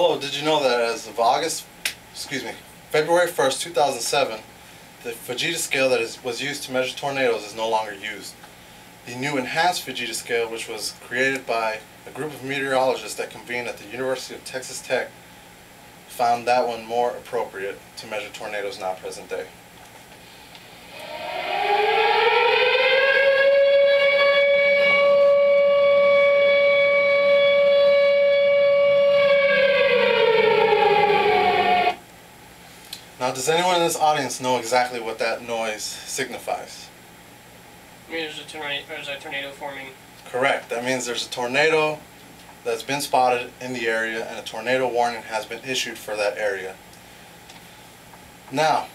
Hello, did you know that as of February 1st, 2007, the Fujita scale that was used to measure tornadoes is no longer used. The new enhanced Fujita scale, which was created by a group of meteorologists that convened at the University of Texas Tech, found that one more appropriate to measure tornadoes now present day. Now, does anyone in this audience know exactly what that noise signifies? I mean, there's a tornado forming. Correct. That means there's a tornado that's been spotted in the area and a tornado warning has been issued for that area. Now,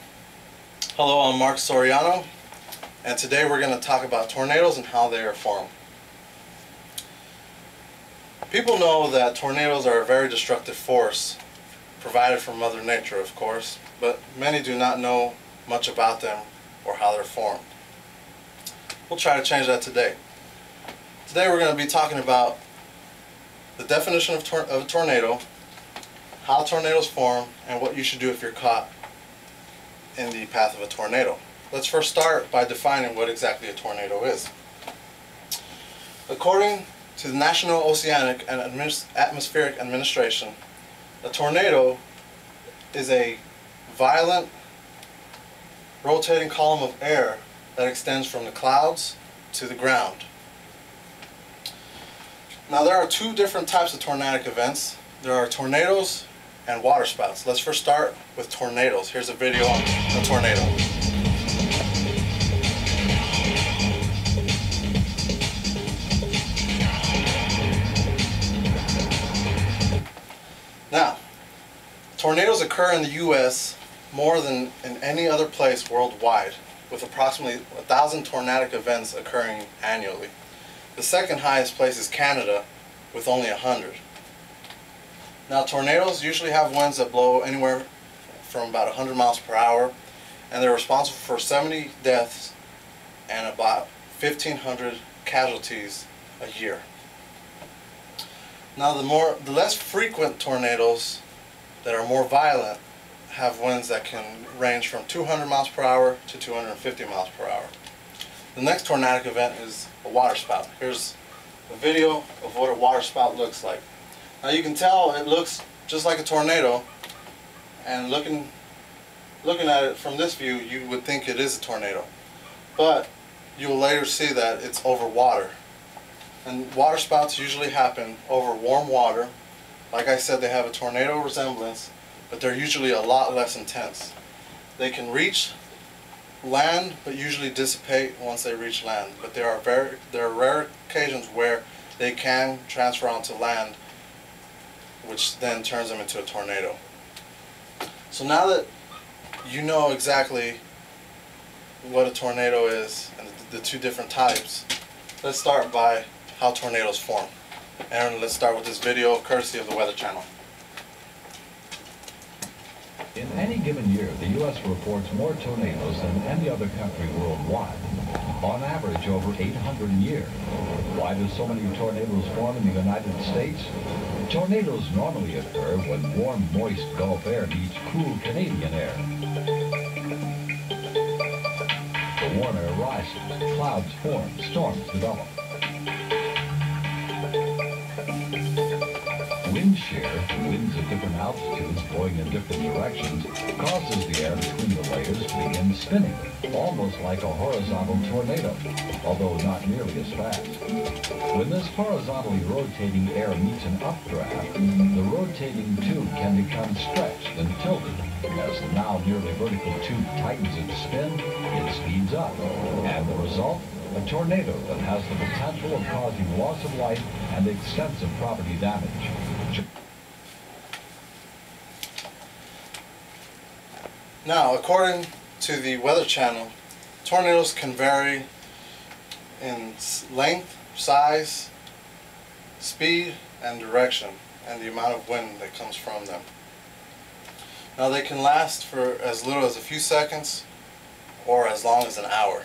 hello, I'm Mark Soriano, and today we're going to talk about tornadoes and how they are formed. People know that tornadoes are a very destructive force provided from Mother Nature, of course, but many do not know much about them or how they're formed. We'll try to change that today. Today we're going to be talking about the definition of a tornado, how tornadoes form, and what you should do if you're caught in the path of a tornado. Let's first start by defining what exactly a tornado is. According to the National Oceanic and Atmospheric Administration, a tornado is a violent rotating column of air that extends from the clouds to the ground. Now, there are two different types of tornadic events. There are tornadoes and waterspouts. Let's first start with tornadoes. Here's a video on a tornado. Now, tornadoes occur in the U.S. more than in any other place worldwide, with approximately 1,000 tornadic events occurring annually. The second highest place is Canada, with only 100. Now, tornadoes usually have winds that blow anywhere from about 100 miles per hour, and they're responsible for 70 deaths and about 1,500 casualties a year. Now, the less frequent tornadoes that are more violent have winds that can range from 200 miles per hour to 250 miles per hour. The next tornadic event is a waterspout. Here's a video of what a waterspout looks like. Now, you can tell it looks just like a tornado, and looking at it from this view, you would think it is a tornado. But you will later see that it's over water. And waterspouts usually happen over warm water. Like I said, they have a tornado resemblance, but they're usually a lot less intense. They can reach land, but usually dissipate once they reach land. But there are rare occasions where they can transfer onto land, which then turns them into a tornado. So now that you know exactly what a tornado is and the two different types, let's start by how tornadoes form. And let's start with this video courtesy of the Weather Channel. In any given year, the U.S. reports more tornadoes than any other country worldwide. On average, over 800 a year. Why do so many tornadoes form in the United States? Tornadoes normally occur when warm, moist Gulf air meets cool Canadian air. The warm air rises, clouds form, storms develop. Wind shear, winds at different altitudes blowing in different directions, causes the air between the layers to begin spinning, almost like a horizontal tornado, although not nearly as fast. When this horizontally rotating air meets an updraft, the rotating tube can become stretched and tilted. As the now nearly vertical tube tightens its spin, it speeds up, and the result? A tornado that has the potential of causing loss of life and extensive property damage. Now, according to the Weather Channel, tornadoes can vary in length, size, speed, and direction, and the amount of wind that comes from them. Now, they can last for as little as a few seconds or as long as an hour.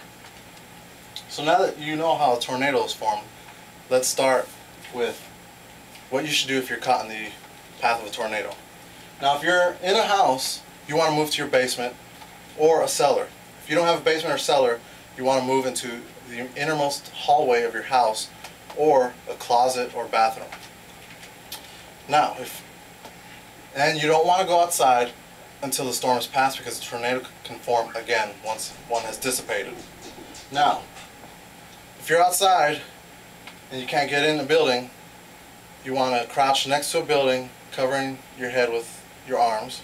So now that you know how a tornado is formed, let's start with what you should do if you're caught in the path of a tornado. Now if you're in a house, you want to move to your basement or a cellar. If you don't have a basement or cellar, you want to move into the innermost hallway of your house or a closet or bathroom. Now, and you don't want to go outside until the storm has passed, because the tornado can form again once one has dissipated. Now, if you're outside and you can't get in the building, you want to crouch next to a building, covering your head with your arms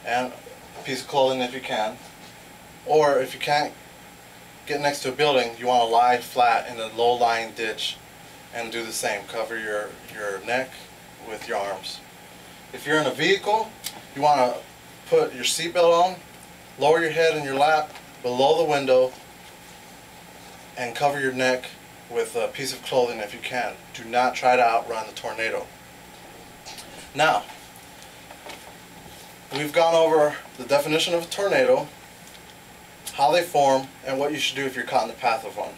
and a piece of clothing if you can. Or if you can't get next to a building, you want to lie flat in a low-lying ditch and do the same. Cover your neck with your arms. If you're in a vehicle, you want to put your seatbelt on, lower your head in your lap below the window, and cover your neck with a piece of clothing if you can. Do not try to outrun the tornado. Now, we've gone over the definition of a tornado, how they form, and what you should do if you're caught in the path of one.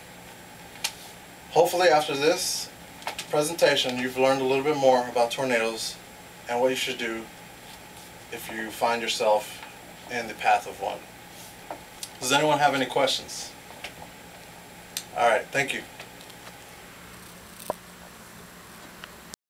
Hopefully after this presentation you've learned a little bit more about tornadoes and what you should do if you find yourself in the path of one. Does anyone have any questions? Alright, thank you.